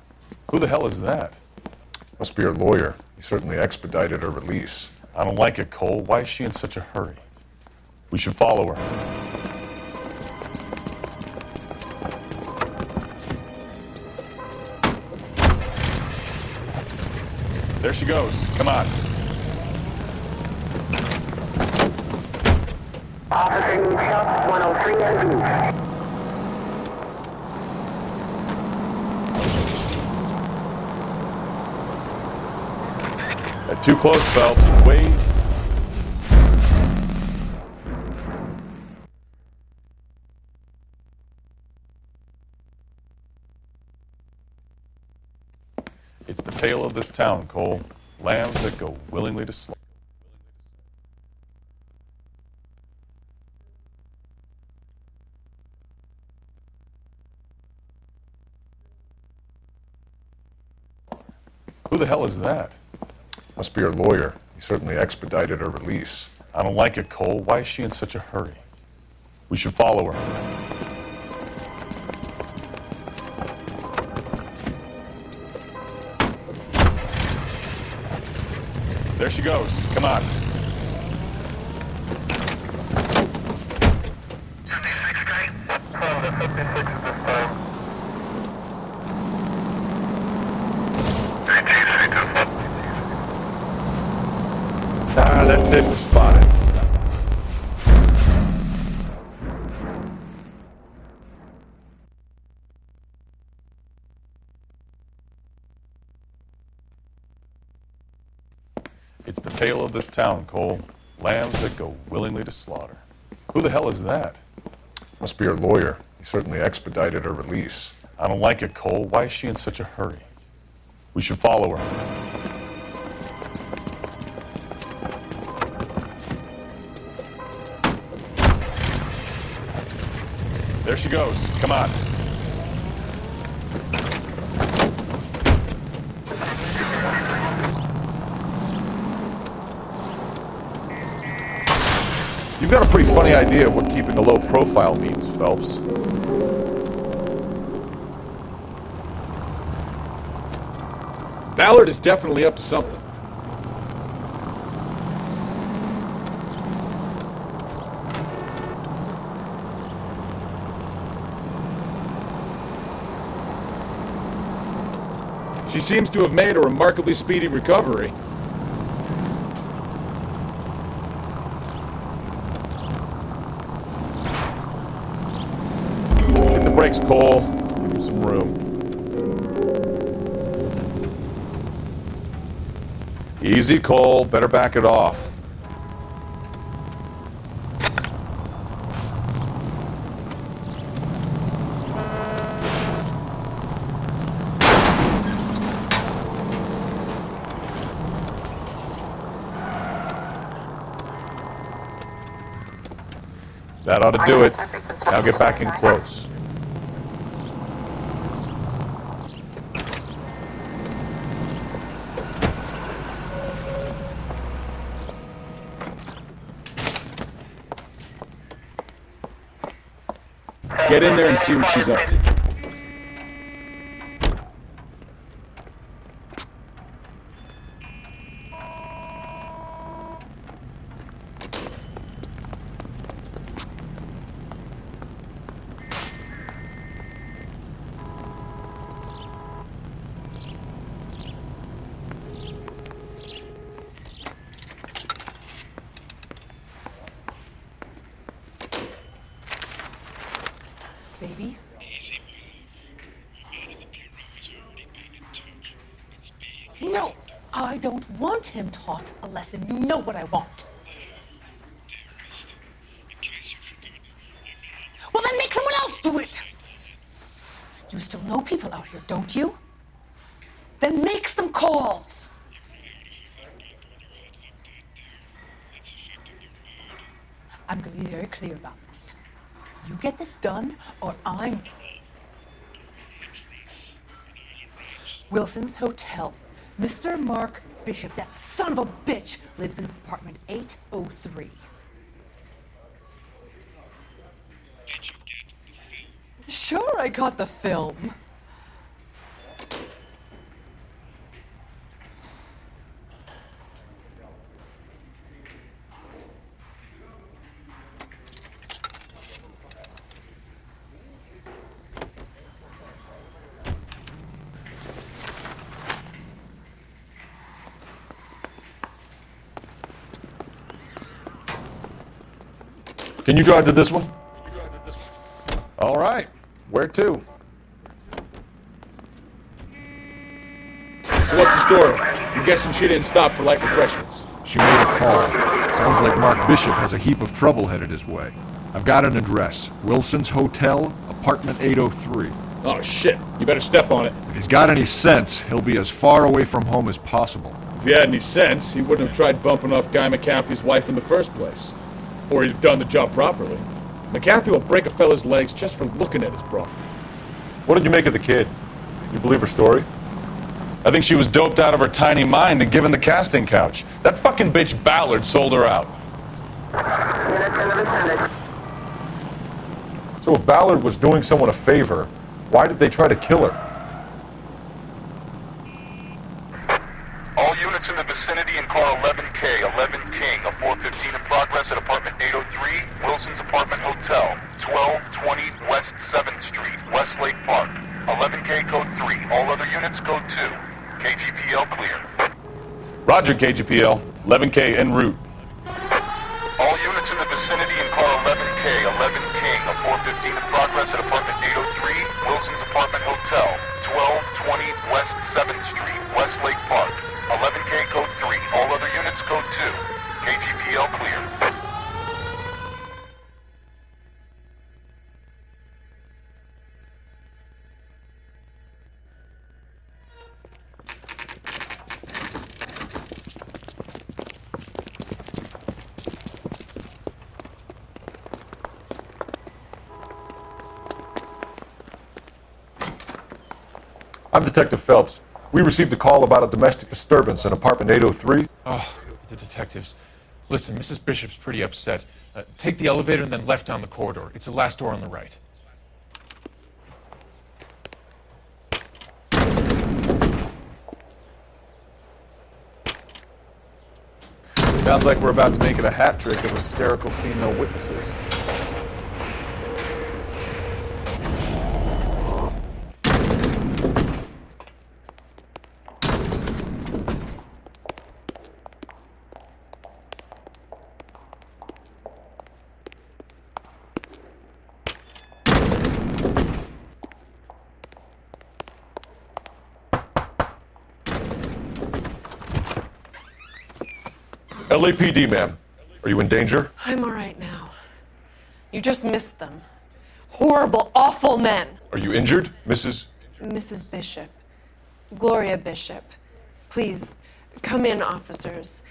Who the hell is that? Must be her lawyer. He certainly expedited her release. I don't like it, Cole. Why is she in such a hurry? We should follow her. There she goes. Come on. Officer needs help, 103 and B. Too close, Phelps. Wait. It's the tale of this town, Cole. Lambs that go willingly to slaughter. Who the hell is that? Must be her lawyer. He certainly expedited her release. I don't like it, Cole. Why is she in such a hurry? We should follow her. There she goes. Come on. Ah, that's it. We're spotted. It's the tale of this town, Cole. Lambs that go willingly to slaughter. Who the hell is that? Must be her lawyer. He certainly expedited her release. I don't like it, Cole. Why is she in such a hurry? We should follow her. There she goes. Come on. You've got a pretty funny idea of what keeping a low profile means, Phelps. Ballard is definitely up to something. She seems to have made a remarkably speedy recovery. Hit the brakes, Cole. Give him some room. Easy, Cole. Better back it off. That ought to do it. Now get back in close. Get in there and see what she's up to. No, I don't want him taught a lesson. You know what I want. Well, then make someone else do it. You still know people out here, don't you? Then make some calls. I'm going to be very clear about this. You get this done, or I'm... Wilson's Hotel. Mr. Mark Bishop, that son of a bitch, lives in apartment 803. Sure, I got the film. Can you drive to this one? All right. Where to? So what's the story? I'm guessing she didn't stop for light refreshments. She made a call. Sounds like Mark Bishop has a heap of trouble headed his way. I've got an address. Wilson's Hotel, apartment 803. Oh shit, you better step on it. If he's got any sense, he'll be as far away from home as possible. If he had any sense, he wouldn't have tried bumping off Guy McCaffrey's wife in the first place. Or he'd have done the job properly. McCaffrey will break a fella's legs just for looking at his bra. What did you make of the kid? You believe her story? I think she was doped out of her tiny mind and given the casting couch. That fucking bitch Ballard sold her out. So if Ballard was doing someone a favor, why did they try to kill her? All units in the vicinity in car 11K, 11 King, a 415 in progress at apartment 803, Wilson's Apartment Hotel, 1220 West 7th Street, Westlake Park. 11K code 3, all other units code 2. KGPL clear. Roger, KGPL. 11K en route. All units in the vicinity in car 11K, 11 King, a 415 in progress at apartment 803, Wilson's Apartment Hotel, 1220 West 7th Street, Westlake Park. 11K code 3, all other units code 2. KGPL clear. I'm Detective Phelps. We received a call about a domestic disturbance in apartment 803. Oh, the detectives. Listen, Mrs. Bishop's pretty upset. Take the elevator and then left down the corridor. It's the last door on the right. Sounds like we're about to make it a hat trick of hysterical female witnesses. LAPD, ma'am. Are you in danger? I'm all right now. You just missed them. Horrible, awful men. Are you injured, Mrs.? Mrs. Bishop. Gloria Bishop. Please, come in, officers.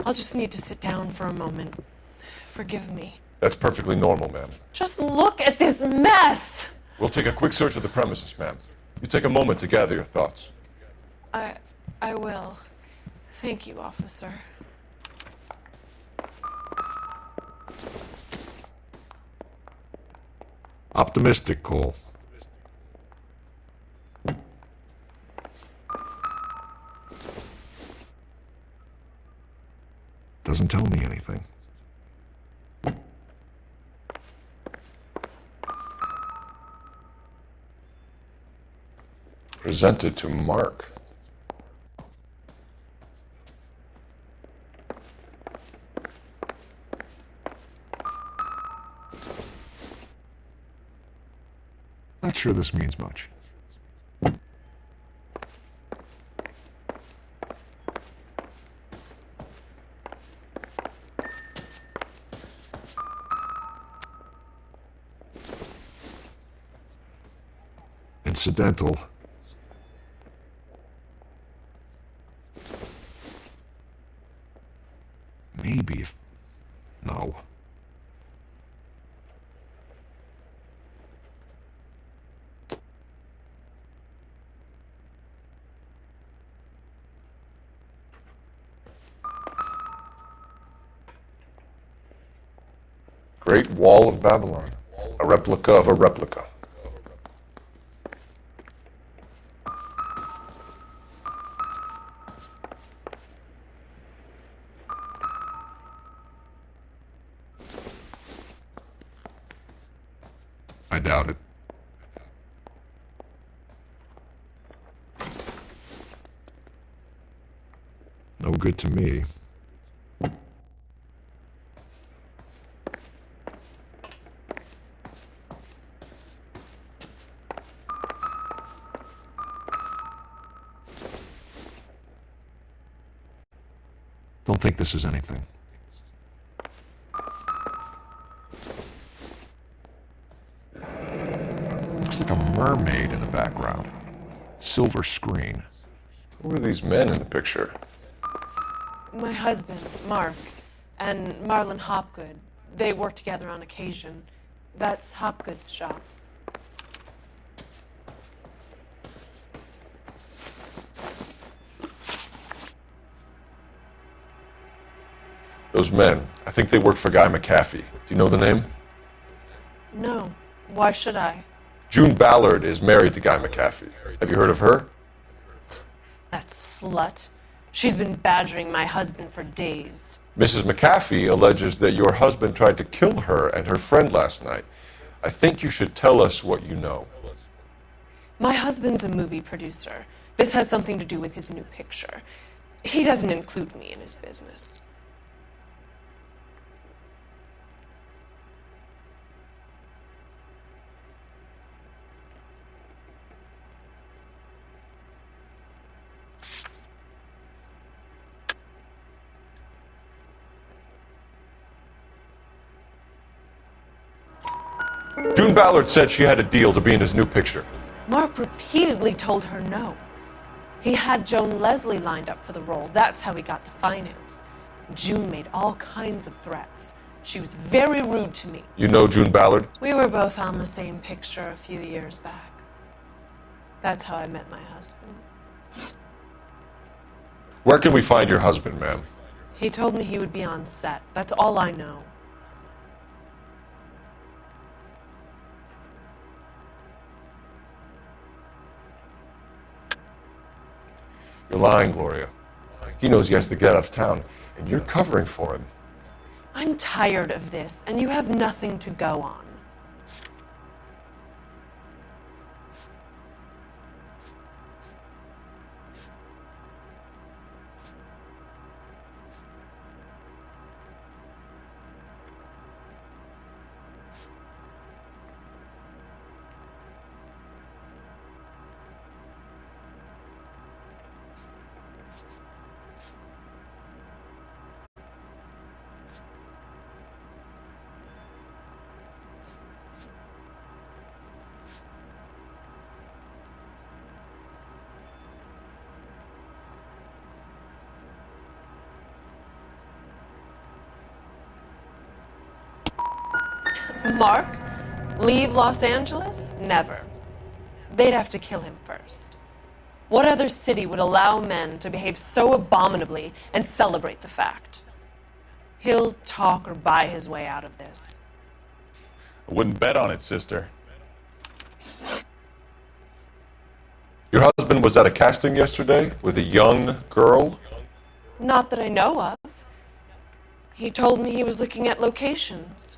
I'll just need to sit down for a moment. Forgive me. That's perfectly normal, ma'am. Just look at this mess! We'll take a quick search of the premises, ma'am. You take a moment to gather your thoughts. I will. Thank you, officer. Optimistic, Cole. Doesn't tell me anything. Presented to Mark. Not sure this means much. incidental. Maybe if... No. Great Wall of Babylon. A replica of a replica. I doubt it. No good to me. Don't think this is anything. Looks like a mermaid in the background. Silver screen. Who are these men in the picture? My husband, Mark, and Marlon Hopgood. They work together on occasion. That's Hopgood's shop. Those men, I think they work for Guy McAfee. Do you know the name? No. Why should I? June Ballard is married to Guy McAfee. Have you heard of her? That slut. She's been badgering my husband for days. Mrs. McAfee alleges that your husband tried to kill her and her friend last night. I think you should tell us what you know. My husband's a movie producer. This has something to do with his new picture. He doesn't include me in his business. June Ballard said she had a deal to be in his new picture. Mark repeatedly told her no. He had Joan Leslie lined up for the role. That's how he got the finance. June made all kinds of threats. She was very rude to me. You know June Ballard? We were both on the same picture a few years back. That's how I met my husband. Where can we find your husband, ma'am? He told me he would be on set. That's all I know. You're lying, Gloria. He knows he has to get out of town, and you're covering for him. I'm tired of this, and you have nothing to go on. Mark? Leave Los Angeles? Never. They'd have to kill him first. What other city would allow men to behave so abominably and celebrate the fact? He'll talk or buy his way out of this. I wouldn't bet on it, sister. Your husband was at a casting yesterday with a young girl? Not that I know of. He told me he was looking at locations.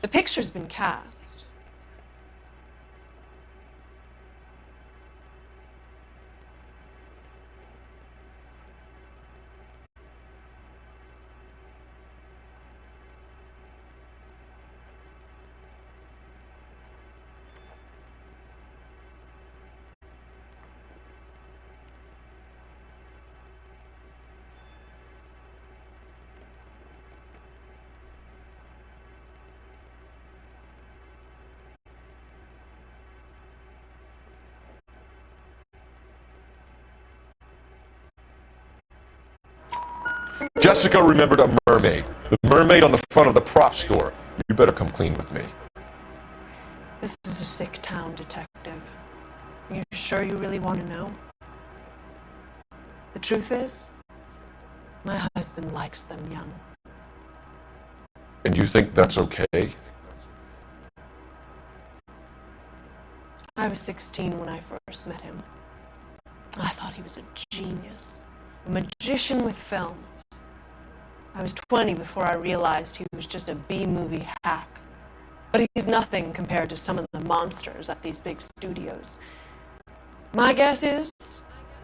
The picture's been cast. Jessica remembered a mermaid. The mermaid on the front of the prop store. You better come clean with me. This is a sick town, Detective. Are you sure you really want to know? The truth is, my husband likes them young. And you think that's okay? I was 16 when I first met him. I thought he was a genius, a magician with film. I was 20 before I realized he was just a B-movie hack. But he's nothing compared to some of the monsters at these big studios. My guess is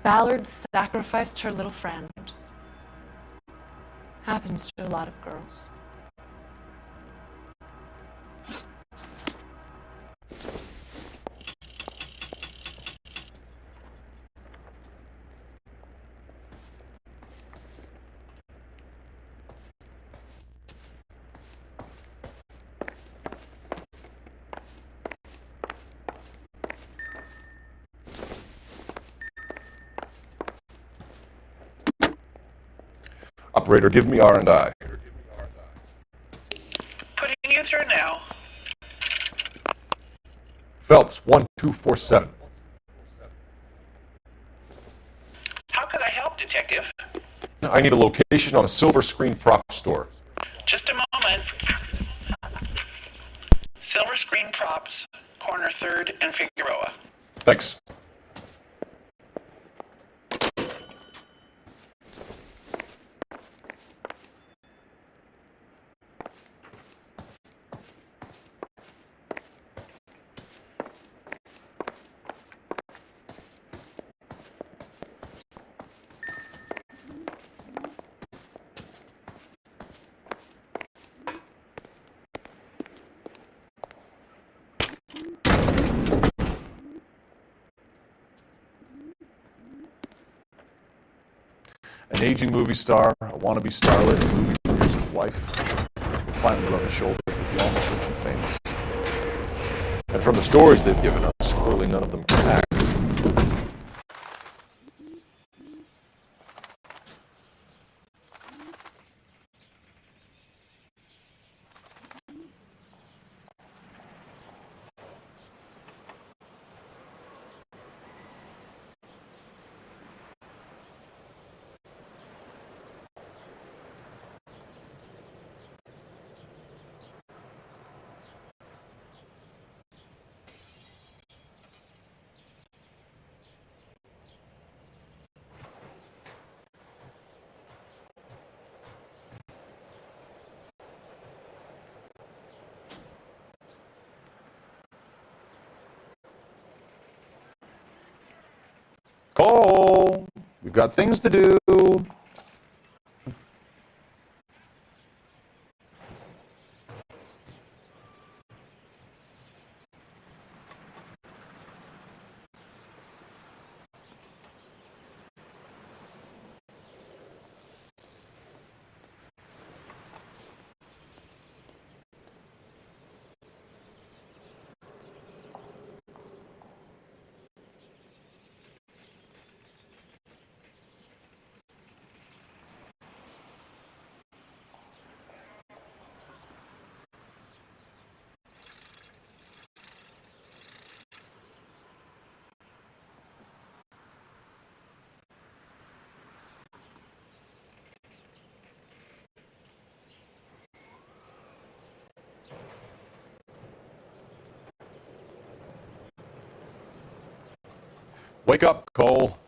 Ballard sacrificed her little friend. Happens to a lot of girls. Operator, give me R&I. Putting you through now. Phelps, 1247. How could I help, Detective? I need a location on a silver screen prop store. Just a moment. Silver Screen Props, corner 3rd and Figueroa. Thanks. An aging movie star, a wannabe starlet, a movie producer's wife, will finally rub shoulders with the almost rich and famous. And from the stories they've given us, clearly none of them can act. Cole, we've got things to do. Wake up, Cole.